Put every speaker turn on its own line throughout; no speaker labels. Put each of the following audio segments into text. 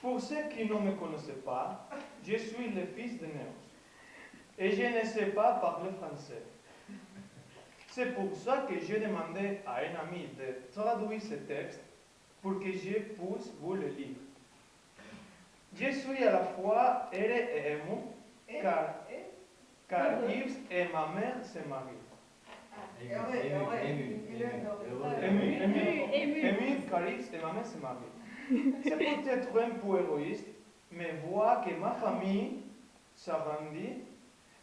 Pour ceux qui ne me connaissent pas, je suis le fils de Néos. Et je ne sais pas parler français. C'est pour ça que j'ai demandé à un ami de traduire ce texte pour que je puisse vous le lire. Je suis à la fois heureux et ému, car Yves et ma mère se marient. Ému, car Yves et ma mère se marient. C'est peut-être un peu égoïste, mais voir que ma famille s'agrandit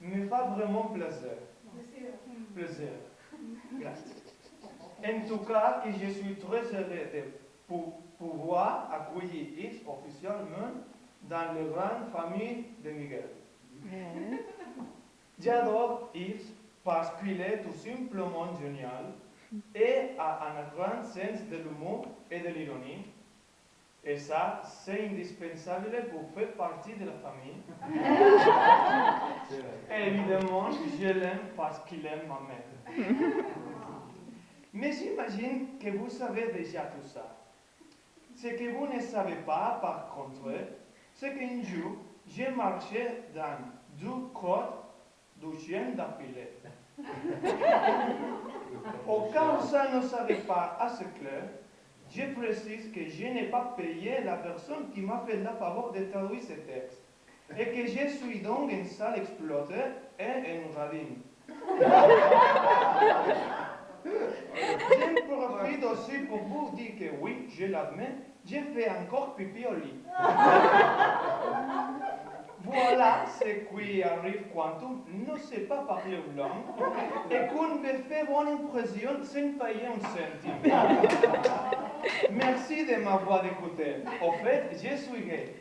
me fait vraiment plaisir. Plaisir. Gracias. En tout cas, je suis très heureux de pouvoir accueillir Yves officiellement dans la grande famille de Miguel. J'adore Yves parce qu'il est tout simplement génial et a un grand sens de l'humour et de l'ironie. Et ça, c'est indispensable pour faire partie de la famille. Et évidemment, je l'aime parce qu'il aime ma mère. Mais j'imagine que vous savez déjà tout ça. Ce que vous ne savez pas, par contre, c'est qu'un jour, j'ai marché dans deux côtes du chien d'affilée. Au cas où ça ne savait pas assez clair, je précise que je n'ai pas payé la personne qui m'a fait le favor de traduire ce texte. Et que je suis donc une salle explotée et une radine. J'en profite aussi pour vous dire que oui, je l'admets, j'ai fait encore pipi au lit. Voilà ce qui arrive quand on ne sait pas parler une langue et qu'on me fait bonne impression sans payer un centime. Merci de m'avoir écouté. Au fait, je suis gay.